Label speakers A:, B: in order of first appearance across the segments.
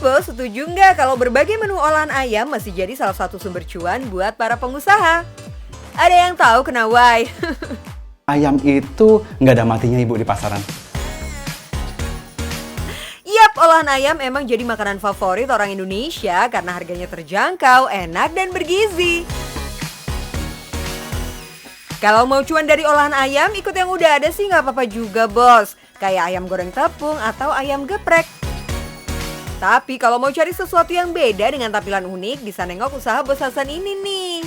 A: Bos, setuju nggak kalau berbagai menu olahan ayam masih jadi salah satu sumber cuan buat para pengusaha? Ada yang tahu kenapa?
B: Ayam itu nggak ada matinya Ibu di pasaran.
A: Yap, olahan ayam emang jadi makanan favorit orang Indonesia karena harganya terjangkau, enak, dan bergizi. Kalau mau cuan dari olahan ayam, ikut yang udah ada sih nggak apa-apa juga, Bos. Kayak ayam goreng tepung atau ayam geprek. Tapi kalau mau cari sesuatu yang beda dengan tampilan unik, bisa nengok usaha Bos Hasan ini nih.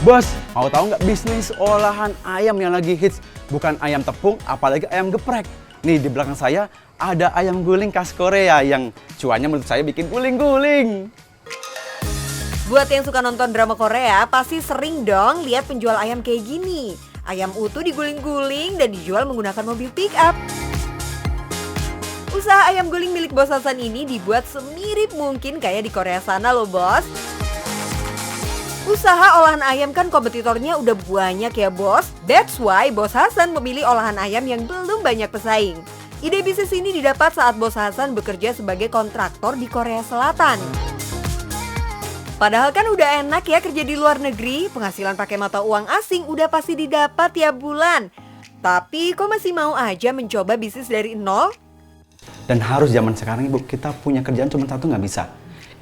B: Bos, mau tahu nggak bisnis olahan ayam yang lagi hits? Bukan ayam tepung, apalagi ayam geprek. Nih di belakang saya ada ayam guling khas Korea yang cuannya menurut saya bikin guling-guling.
A: Buat yang suka nonton drama Korea, pasti sering dong lihat penjual ayam kayak gini. Ayam utuh diguling-guling dan dijual menggunakan mobil pick up. Usaha ayam guling milik Bos Hasan ini dibuat semirip mungkin kayak di Korea sana loh, Bos. Usaha olahan ayam kan kompetitornya udah banyak ya, Bos. That's why Bos Hasan memilih olahan ayam yang belum banyak pesaing. Ide bisnis ini didapat saat Bos Hasan bekerja sebagai kontraktor di Korea Selatan. Padahal kan udah enak ya kerja di luar negeri, penghasilan pakai mata uang asing udah pasti didapat tiap bulan. Tapi kok masih mau aja mencoba bisnis dari nol?
B: Dan harus zaman sekarang Ibu, kita punya kerjaan cuma satu nggak bisa.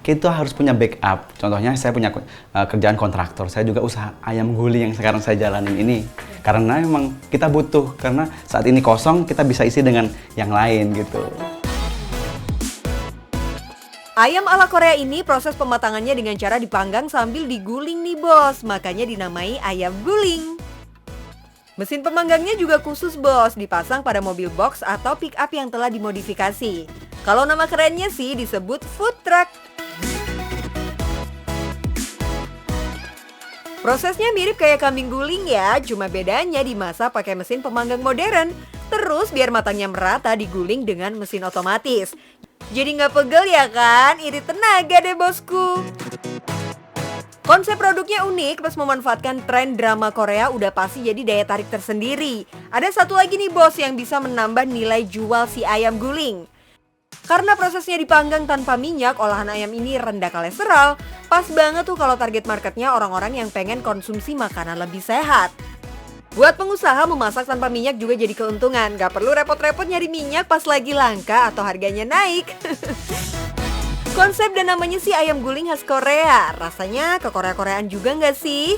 B: Kita harus punya backup. Contohnya saya punya kerjaan kontraktor, saya juga usaha ayam guling yang sekarang saya jalanin ini. Karena memang kita butuh, karena saat ini kosong kita bisa isi dengan yang lain gitu.
A: Ayam ala Korea ini proses pematangannya dengan cara dipanggang sambil diguling nih, Bos. Makanya dinamai ayam guling. Mesin pemanggangnya juga khusus, Bos, dipasang pada mobil box atau pick up yang telah dimodifikasi. Kalau nama kerennya sih disebut food truck. Prosesnya mirip kayak kambing guling ya, cuma bedanya dimasak pakai mesin pemanggang modern. Terus biar matangnya merata diguling dengan mesin otomatis. Jadi nggak pegel ya kan? Irit tenaga deh, Bosku. Konsep produknya unik, plus memanfaatkan tren drama Korea udah pasti jadi daya tarik tersendiri. Ada satu lagi nih, Bos, yang bisa menambah nilai jual si ayam guling. Karena prosesnya dipanggang tanpa minyak, olahan ayam ini rendah kolesterol. Pas banget tuh kalau target marketnya orang-orang yang pengen konsumsi makanan lebih sehat. Buat pengusaha, memasak tanpa minyak juga jadi keuntungan. Gak perlu repot-repot nyari minyak pas lagi langka atau harganya naik. Konsep dan namanya sih ayam guling khas Korea. Rasanya ke Korea-Koreaan juga nggak sih?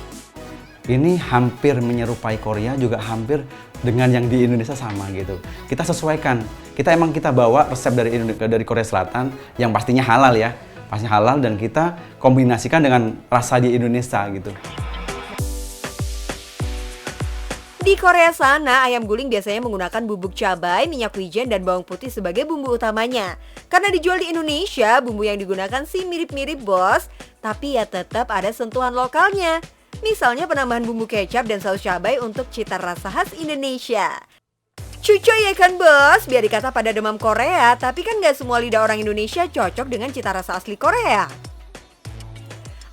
B: Ini hampir menyerupai Korea, juga hampir dengan yang di Indonesia sama gitu. Kita sesuaikan. Kita bawa resep dari Korea Selatan yang pastinya halal ya. Pastinya halal, dan kita kombinasikan dengan rasa di Indonesia gitu.
A: Di Korea sana, ayam guling biasanya menggunakan bubuk cabai, minyak wijen, dan bawang putih sebagai bumbu utamanya. Karena dijual di Indonesia, bumbu yang digunakan sih mirip-mirip, Bos. Tapi ya tetap ada sentuhan lokalnya. Misalnya penambahan bumbu kecap dan saus cabai untuk cita rasa khas Indonesia. Cucoy ya kan, Bos? Biar dikata pada demam Korea, tapi kan gak semua lidah orang Indonesia cocok dengan cita rasa asli Korea.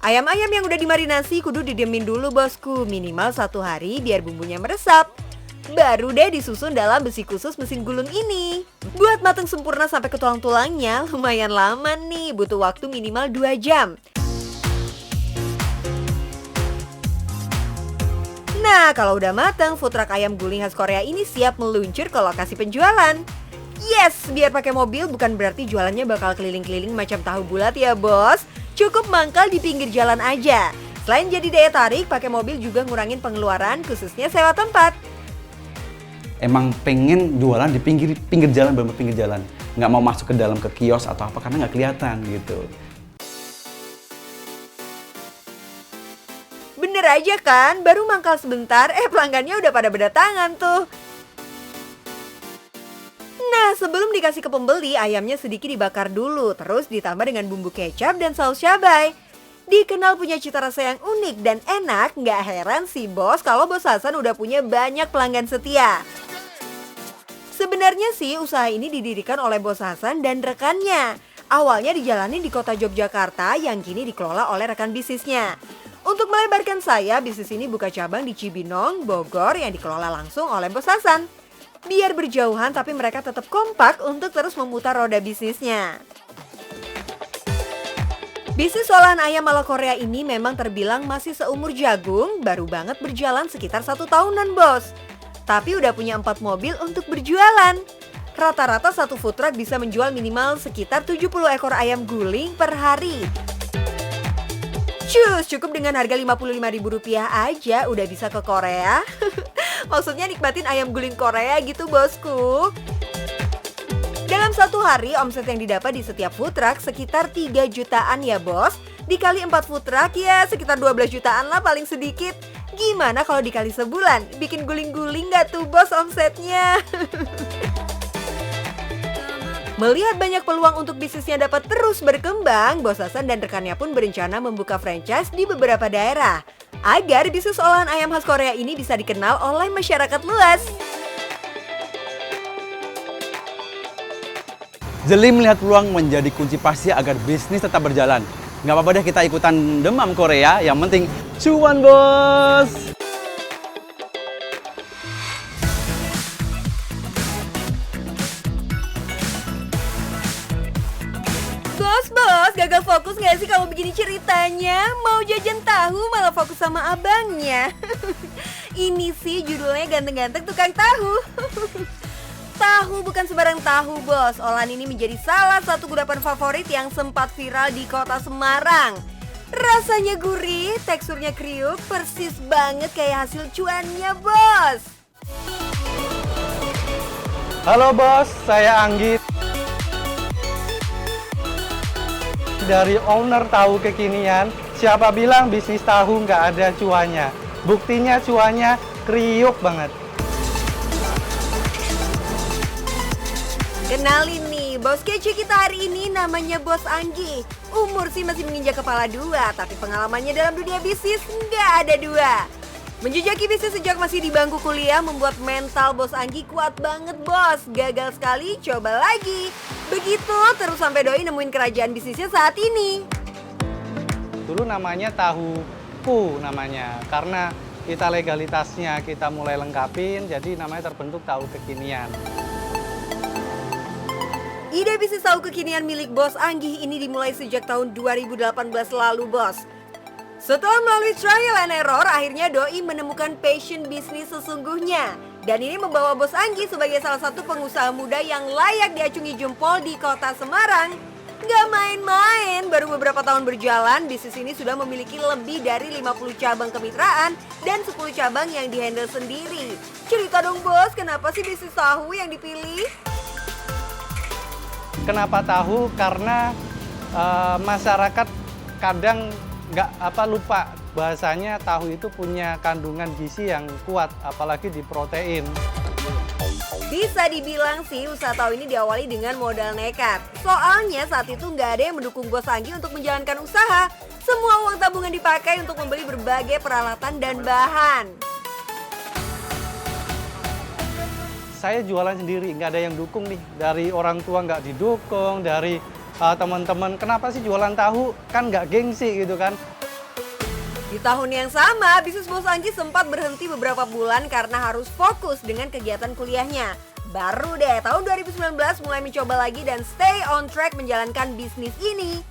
A: Ayam-ayam yang udah dimarinasi kudu didiemin dulu, Bosku, minimal 1 hari biar bumbunya meresap. Baru deh disusun dalam besi khusus mesin gulung ini. Buat mateng sempurna sampai ke tulang-tulangnya lumayan lama nih, butuh waktu minimal 2 jam. Nah, kalau udah mateng, food truck ayam guling khas Korea ini siap meluncur ke lokasi penjualan. Yes, biar pakai mobil bukan berarti jualannya bakal keliling-keliling macam tahu bulat ya, Bos. Cukup mangkal di pinggir jalan aja. Selain jadi daya tarik, pakai mobil juga ngurangin pengeluaran, khususnya sewa tempat.
B: Emang pengen jualan di pinggir jalan, bener-bener pinggir jalan. Nggak mau masuk ke dalam ke kios atau apa karena nggak kelihatan gitu.
A: Bener aja kan, baru mangkal sebentar, pelanggannya udah pada berdatangan tuh. Nah, sebelum dikasih ke pembeli, ayamnya sedikit dibakar dulu, terus ditambah dengan bumbu kecap dan saus cabai. Dikenal punya cita rasa yang unik dan enak, nggak heran sih, Bos, kalau Bos Hasan udah punya banyak pelanggan setia. Sebenarnya sih usaha ini didirikan oleh Bos Hasan dan rekannya. Awalnya dijalani di kota Yogyakarta yang kini dikelola oleh rekan bisnisnya. Untuk melebarkan sayap, bisnis ini buka cabang di Cibinong, Bogor yang dikelola langsung oleh Bos Hasan. Biar berjauhan tapi mereka tetap kompak untuk terus memutar roda bisnisnya. Bisnis olahan ayam ala Korea ini memang terbilang masih seumur jagung, baru banget berjalan sekitar 1 tahunan bos. Tapi udah punya 4 mobil untuk berjualan. Rata-rata satu food truck bisa menjual minimal sekitar 70 ekor ayam guling per hari. Cus, cukup dengan harga Rp55.000 aja udah bisa ke Korea. Maksudnya nikmatin ayam guling Korea gitu bosku. Dalam satu hari, omset yang didapat di setiap food truck sekitar 3 jutaan ya bos. Dikali 4 food truck ya sekitar 12 jutaan lah paling sedikit. Gimana kalau dikali sebulan? Bikin guling-guling gak tuh bos omsetnya? Melihat banyak peluang untuk bisnisnya dapat terus berkembang, Bos Hasan dan rekannya pun berencana membuka franchise di beberapa daerah. Agar bisnis olahan ayam khas Korea ini bisa dikenal oleh masyarakat luas.
B: Jeli melihat peluang menjadi kunci pasti agar bisnis tetap berjalan. Nggak apa-apa deh kita ikutan demam Korea, yang penting cuan bos!
A: Bos, gagal fokus nggak sih kalau begini ceritanya? Mau jajan tahu malah fokus sama abangnya. Ini sih judulnya ganteng-ganteng tukang tahu. Tahu bukan sembarang tahu bos, olahan ini menjadi salah satu kudapan favorit yang sempat viral di kota Semarang. Rasanya gurih, teksturnya kriuk, persis banget kayak hasil cuannya bos.
C: Halo bos, saya Anggi. Dari owner Tahu Kekinian, siapa bilang bisnis tahu nggak ada cuannya? Buktinya cuannya kriuk banget.
A: Kenalin nih, bos kece kita hari ini namanya Bos Anggi. Umur sih masih menginjak kepala 2, tapi pengalamannya dalam dunia bisnis nggak ada 2. Menjejaki bisnis sejak masih di bangku kuliah membuat mental Bos Anggi kuat banget bos. Gagal sekali, coba lagi. Begitu terus sampai doi nemuin kerajaan bisnisnya saat ini.
C: Dulu namanya Tahu Ku namanya, karena kita legalitasnya kita mulai lengkapin, jadi namanya terbentuk Tahu Kekinian.
A: Ide bisnis tahu kekinian milik Bos Anggi ini dimulai sejak tahun 2018 lalu bos. Setelah melalui trial and error, akhirnya doi menemukan passion bisnis sesungguhnya. Dan ini membawa Bos Anggi sebagai salah satu pengusaha muda yang layak diacungi jempol di kota Semarang. Gak main-main, baru beberapa tahun berjalan, bisnis ini sudah memiliki lebih dari 50 cabang kemitraan dan 10 cabang yang dihandle sendiri. Cerita dong bos, kenapa sih bisnis tahu yang dipilih?
C: Kenapa tahu? Karena masyarakat kadang lupa bahasanya tahu itu punya kandungan gizi yang kuat, apalagi di protein.
A: Bisa dibilang sih usaha tahu ini diawali dengan modal nekat. Soalnya saat itu nggak ada yang mendukung Bos Anggi untuk menjalankan usaha. Semua uang tabungan dipakai untuk membeli berbagai peralatan dan bahan.
C: Saya jualan sendiri, nggak ada yang dukung nih. Dari orang tua nggak didukung, dari teman-teman. Kenapa sih jualan tahu? Kan nggak gengsi gitu kan.
A: Di tahun yang sama, bisnis Bos Anggi sempat berhenti beberapa bulan karena harus fokus dengan kegiatan kuliahnya. Baru deh tahun 2019 mulai mencoba lagi dan stay on track menjalankan bisnis ini.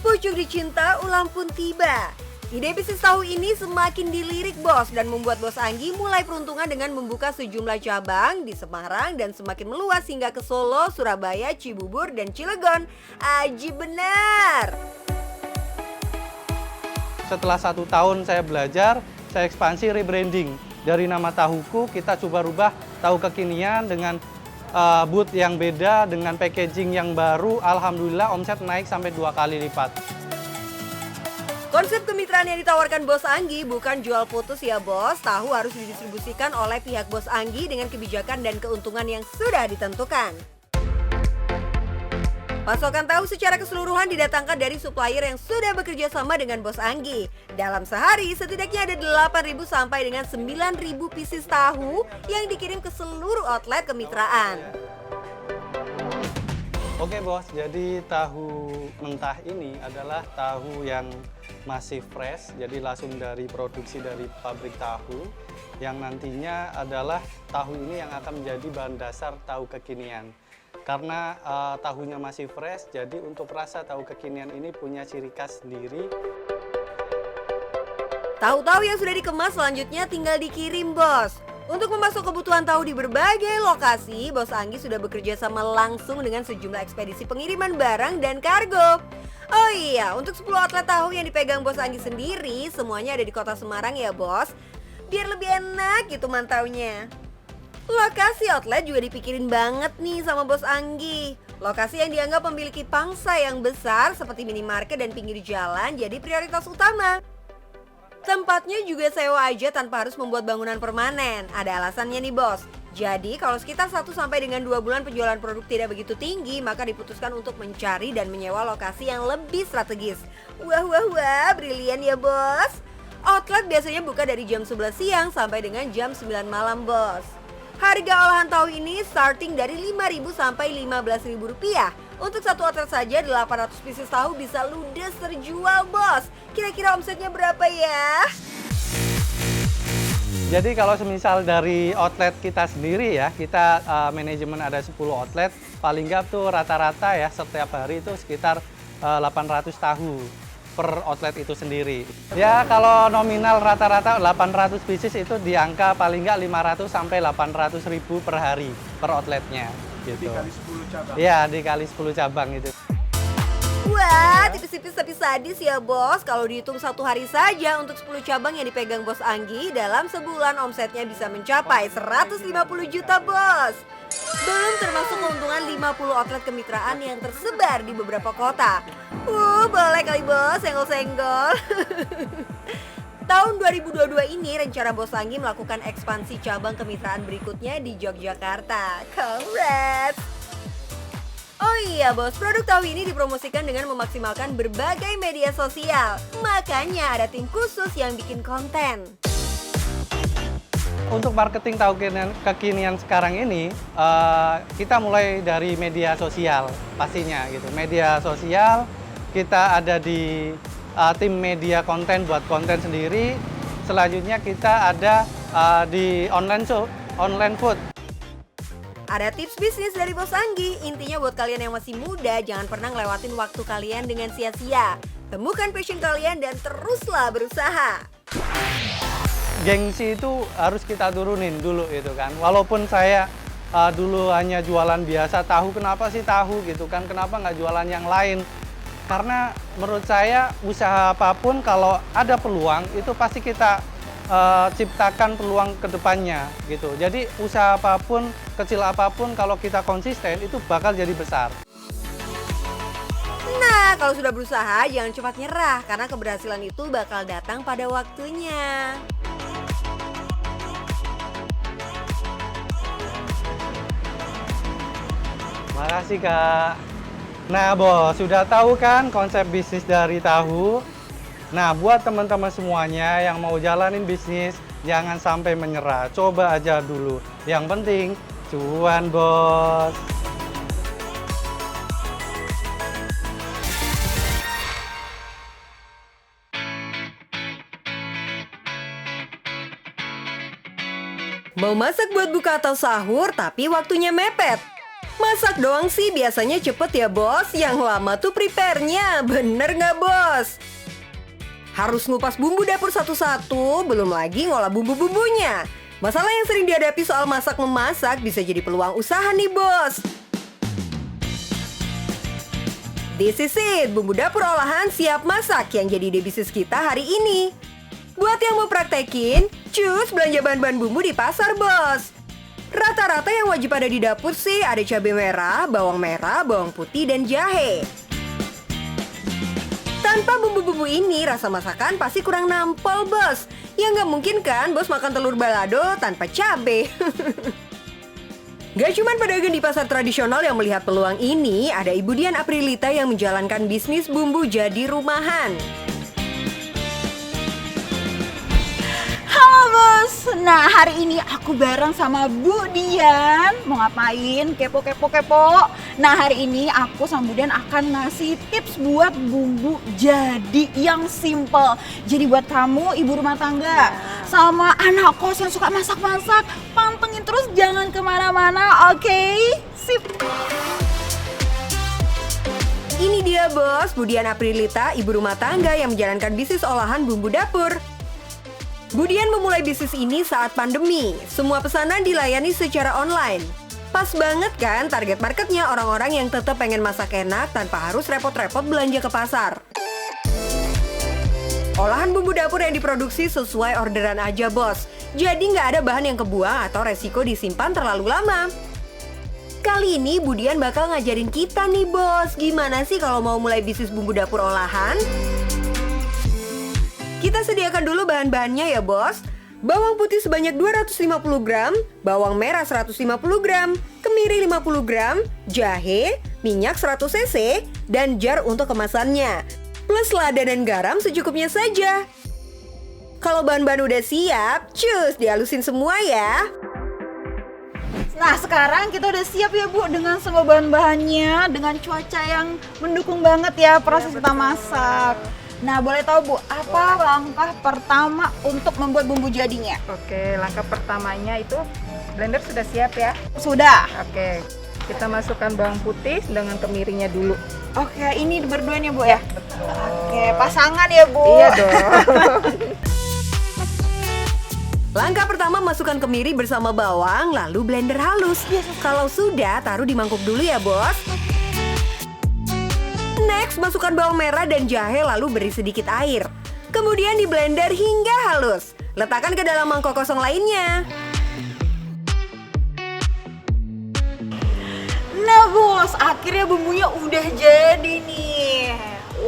A: Pucuk dicinta ulang pun tiba. Ide bisnis tahu ini semakin dilirik bos dan membuat Bos Anggi mulai peruntungan dengan membuka sejumlah cabang di Semarang dan semakin meluas hingga ke Solo, Surabaya, Cibubur, dan Cilegon. Aji benar!
C: Setelah 1 tahun saya belajar, saya ekspansi rebranding. Dari nama Tahuku kita coba rubah Tahu Kekinian dengan booth yang beda, dengan packaging yang baru. Alhamdulillah omset naik sampai 2 kali lipat.
A: Konsep kemitraan yang ditawarkan Bos Anggi bukan jual putus ya bos. Tahu harus didistribusikan oleh pihak Bos Anggi dengan kebijakan dan keuntungan yang sudah ditentukan. Pasokan tahu secara keseluruhan didatangkan dari supplier yang sudah bekerja sama dengan Bos Anggi. Dalam sehari setidaknya ada 8.000 sampai dengan 9.000 pieces tahu yang dikirim ke seluruh outlet kemitraan.
C: Oke bos, jadi tahu mentah ini adalah tahu yang masih fresh, jadi langsung dari produksi dari pabrik tahu. yang nantinya adalah tahu ini yang akan menjadi bahan dasar tahu kekinian. Karena tahunya masih fresh, jadi untuk rasa tahu kekinian ini punya ciri khas sendiri.
A: Tahu-tahu yang sudah dikemas selanjutnya tinggal dikirim, Bos. Untuk memasuk kebutuhan tahu di berbagai lokasi, Bos Anggi sudah bekerja sama langsung dengan sejumlah ekspedisi pengiriman barang dan kargo. Oh iya, untuk 10 outlet tahu yang dipegang Bos Anggi sendiri, semuanya ada di kota Semarang ya, Bos. Biar lebih enak gitu mantaunya. Lokasi outlet juga dipikirin banget nih sama Bos Anggi. Lokasi yang dianggap memiliki pangsa yang besar seperti minimarket dan pinggir jalan jadi prioritas utama. Tempatnya juga sewa aja tanpa harus membuat bangunan permanen. Ada alasannya nih, Bos. Jadi kalau sekitar 1 sampai dengan 2 bulan penjualan produk tidak begitu tinggi, maka diputuskan untuk mencari dan menyewa lokasi yang lebih strategis. Wah, brilian ya, Bos. Outlet biasanya buka dari jam 11 siang sampai dengan jam 9 malam, Bos. Harga olahan tahu ini starting dari Rp5.000 sampai Rp15.000. Untuk satu outlet saja 800 pieces tahu bisa ludes terjual, Bos. Kira-kira omsetnya berapa ya?
C: Jadi kalau semisal dari outlet kita sendiri ya, kita manajemen ada 10 outlet, paling nggak tuh rata-rata ya setiap hari itu sekitar 800 tahu per outlet itu sendiri. Ya kalau nominal rata-rata 800 pieces itu di angka paling nggak 500 sampai 800 ribu per hari per outletnya. Gitu.
D: Dikali 10 cabang.
C: Iya, dikali 10 cabang itu.
A: Wah, tipis-tipis tapi sadis ya, Bos. Kalau dihitung 1 hari saja untuk 10 cabang yang dipegang Bos Anggi, dalam sebulan omsetnya bisa mencapai 150 juta, Bos. Belum termasuk keuntungan 50 outlet kemitraan yang tersebar di beberapa kota. Boleh kali, Bos, senggol-senggol. Tahun 2022 ini rencana Bos Anggi melakukan ekspansi cabang kemitraan berikutnya di Yogyakarta. Congrats! Oh iya, Bos, produk tahu ini dipromosikan dengan memaksimalkan berbagai media sosial. Makanya ada tim khusus yang bikin konten.
C: Untuk marketing tahu kekinian sekarang ini, kita mulai dari media sosial pastinya gitu. Media sosial, kita ada di tim media konten buat konten sendiri. Selanjutnya kita ada di online food.
A: Ada tips bisnis dari Bos Anggi. Intinya buat kalian yang masih muda, jangan pernah ngelewatin waktu kalian dengan sia-sia. Temukan passion kalian dan teruslah berusaha.
C: Gengsi itu harus kita turunin dulu gitu kan. Walaupun saya dulu hanya jualan biasa tahu, kenapa sih tahu gitu kan? Kenapa nggak jualan yang lain? Karena menurut saya usaha apapun kalau ada peluang itu pasti kita ciptakan peluang ke depannya gitu. Jadi usaha apapun, kecil apapun kalau kita konsisten itu bakal jadi besar.
A: Nah, kalau sudah berusaha jangan cepat nyerah karena keberhasilan itu bakal datang pada waktunya.
C: Makasih, Kak. Nah, Bos, sudah tahu kan konsep bisnis dari tahu? Nah, buat teman-teman semuanya yang mau jalanin bisnis, jangan sampai menyerah. Coba aja dulu. Yang penting, cuan, Bos.
A: Mau masak buat buka atau sahur tapi waktunya mepet? Masak doang sih biasanya cepet ya, Bos. Yang lama tuh prepare-nya, bener nggak, Bos? Harus ngupas bumbu dapur satu-satu, belum lagi ngolah bumbu-bumbunya. Masalah yang sering dihadapi soal masak-memasak bisa jadi peluang usaha nih, Bos. This is it, bumbu dapur olahan siap masak yang jadi ide bisnis kita hari ini. Buat yang mau praktekin, cus belanja bahan-bahan bumbu di pasar, Bos. Rata-rata yang wajib ada di dapur sih ada cabai merah, bawang putih, dan jahe. Tanpa bumbu-bumbu ini, rasa masakan pasti kurang nampol, Bos. Ya nggak mungkin kan, Bos makan telur balado tanpa cabai. Gak cuma pedagang di pasar tradisional yang melihat peluang ini, ada Ibu Dian Aprilita yang menjalankan bisnis bumbu jadi rumahan.
E: Halo, Bos. Nah, hari ini aku bareng sama Bu Dian. Mau ngapain? Kepo.
D: Nah hari ini aku sama Budian akan ngasih tips buat bumbu jadi yang simple. Jadi buat kamu ibu rumah tangga sama anak kos yang suka masak-masak, pantengin terus jangan kemana-mana, oke? Sip!
A: Ini dia bos, Budian Aprilita, ibu rumah tangga yang menjalankan bisnis olahan bumbu dapur. Budian memulai bisnis ini saat pandemi. Semua pesanan dilayani secara online. Pas banget kan target marketnya orang-orang yang tetap pengen masak enak tanpa harus repot-repot belanja ke pasar. Olahan bumbu dapur yang diproduksi sesuai orderan aja bos. Jadi nggak ada bahan yang kebuang atau resiko disimpan terlalu lama. Kali ini Budian bakal ngajarin kita nih bos, gimana sih kalau mau mulai bisnis bumbu dapur olahan? Kita sediakan dulu bahan-bahannya ya bos. Bawang putih sebanyak 250 gram, bawang merah 150 gram, kemiri 50 gram, jahe, minyak 100 cc, dan jar untuk kemasannya. Plus lada dan garam secukupnya saja. Kalau bahan-bahan udah siap, cus dihalusin semua ya.
D: Nah sekarang kita udah siap ya Bu dengan semua bahan-bahannya, dengan cuaca yang mendukung banget ya proses kita masak. Nah boleh tahu Bu, apa langkah pertama untuk membuat bumbu jadinya?
E: Oke, langkah pertamanya itu blender sudah siap ya.
D: Sudah.
E: Oke, kita masukkan bawang putih dengan kemirinya dulu.
D: Oke, ini berdua nih Bu ya? Oke, pasangan ya Bu?
E: Iya dong.
A: Langkah pertama masukkan kemiri bersama bawang, lalu blender halus. Kalau sudah, taruh di mangkuk dulu ya bos. Next, masukkan bawang merah dan jahe lalu beri sedikit air. Kemudian di blender hingga halus. Letakkan ke dalam mangkok kosong lainnya.
D: Nah bos, akhirnya bumbunya udah jadi nih.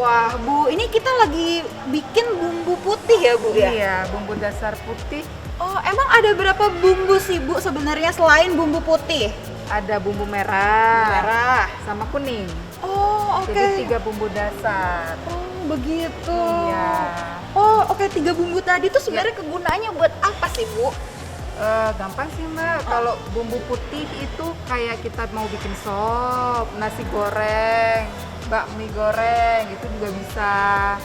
D: Wah Bu, ini kita lagi bikin bumbu putih ya Bu ya?
E: Iya, bumbu dasar putih.
D: Oh, emang ada berapa bumbu sih Bu sebenarnya selain bumbu putih?
E: Ada bumbu merah,
D: Merah.
E: sama kuning.
D: Oh, oke.
E: Jadi 3 bumbu dasar.
D: Oh, begitu.
E: Iya.
D: Oh, oke. 3 bumbu tadi tuh sebenarnya kegunaannya buat apa sih, Bu?
E: Gampang sih Mbak, kalau bumbu putih itu kayak kita mau bikin sop, nasi goreng, bakmi goreng, itu juga bisa.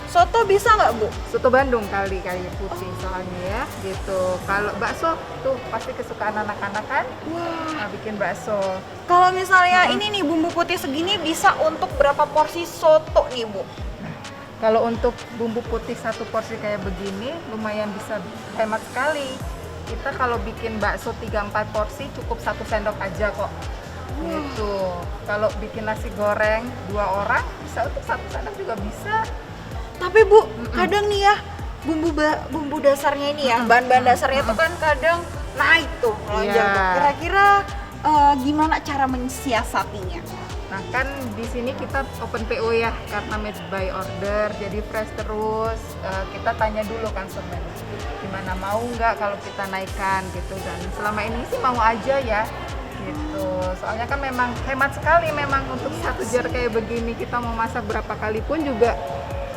D: Soto bisa nggak, Bu?
E: Soto Bandung kali kayak putih soalnya ya, gitu. Kalau bakso tuh pasti kesukaan anak-anak kan?
D: Wah.
E: Nah, bikin bakso.
D: Kalau misalnya ini nih bumbu putih segini bisa untuk berapa porsi soto nih, Bu?
E: Kalau untuk bumbu putih 1 porsi kayak begini lumayan bisa hemat sekali. Kita kalau bikin bakso 3-4 porsi cukup 1 sendok aja kok. Gitu. Kalau bikin nasi goreng 2 orang bisa untuk 1 sendok juga bisa.
D: Tapi Bu, kadang nih ya bumbu dasarnya ini ya, bahan-bahan dasarnya tuh kan kadang naik tuh melonjak.
E: Iya.
D: Kira-kira gimana cara mensiasatinya?
E: Nah kan di sini kita open PO ya karena made by order, jadi fresh terus. Kita tanya dulu konsumen gimana, mau nggak kalau kita naikkan gitu, dan selama ini sih mau aja ya gitu. Soalnya kan memang hemat sekali memang untuk 1 jar kayak begini, kita mau masak berapa kali pun juga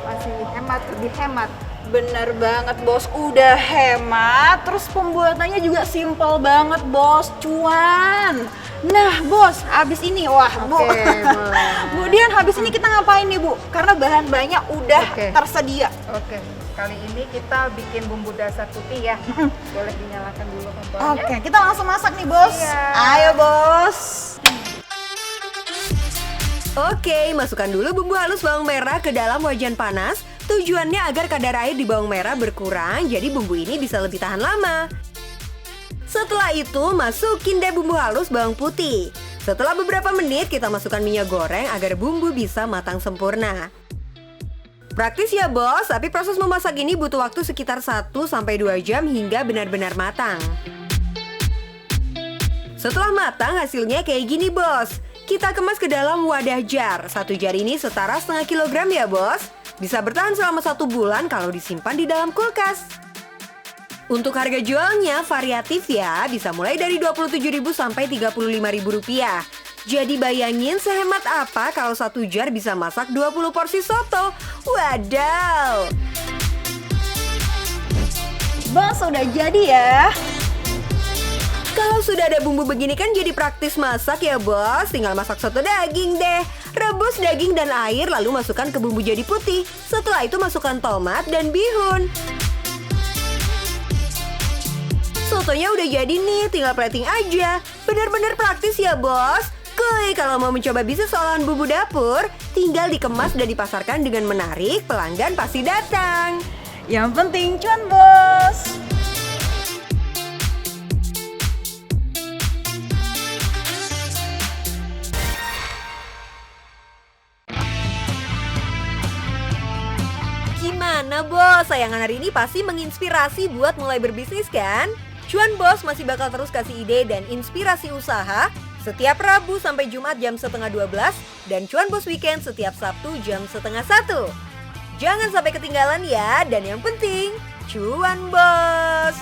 E: masih hemat, lebih hemat.
D: Bener banget bos, udah hemat, terus pembuatannya juga simple banget bos, cuan. Nah bos, habis ini wah Bu,
E: Oke, boleh.
D: kemudian habis ini kita ngapain nih Bu? Karena bahan-bahannya udah
E: Oke.
D: tersedia.
E: Oke, kali ini kita bikin bumbu dasar putih ya. Boleh dinyalakan dulu kompornya.
D: Oke, kita langsung masak nih bos.
E: Iya.
D: Ayo bos.
A: Oke, masukkan dulu bumbu halus bawang merah ke dalam wajan panas. Tujuannya agar kadar air di bawang merah berkurang, jadi bumbu ini bisa lebih tahan lama. Setelah itu, masukin deh bumbu halus bawang putih. Setelah beberapa menit, kita masukkan minyak goreng agar bumbu bisa matang sempurna. Praktis ya bos, tapi proses memasak ini butuh waktu sekitar 1-2 jam hingga benar-benar matang. Setelah matang, hasilnya kayak gini bos. Kita kemas ke dalam wadah jar. 1 jar ini setara setengah kilogram ya bos. Bisa bertahan selama 1 bulan kalau disimpan di dalam kulkas. Untuk harga jualnya variatif ya, bisa mulai dari Rp27.000 sampai Rp35.000 rupiah. Jadi bayangin sehemat apa kalau 1 jar bisa masak 20 porsi soto. Wadaw!
D: Bos udah jadi ya.
A: Kalau sudah ada bumbu begini kan jadi praktis masak ya bos. Tinggal masak soto daging deh. Rebus daging dan air lalu masukkan ke bumbu jadi putih. Setelah itu masukkan tomat dan bihun. Sotonya udah jadi nih, tinggal plating aja. Bener-bener praktis ya bos. Kuy, kalau mau mencoba bisnis olahan bumbu dapur, tinggal dikemas dan dipasarkan dengan menarik, pelanggan pasti datang.
D: Yang penting cuan bos.
A: Gimana bos, sayangan hari ini pasti menginspirasi buat mulai berbisnis kan? Cuan Bos masih bakal terus kasih ide dan inspirasi usaha setiap Rabu sampai Jumat jam 11:30 dan Cuan Bos Weekend setiap Sabtu jam 12:30. Jangan sampai ketinggalan ya, dan yang penting, Cuan Bos!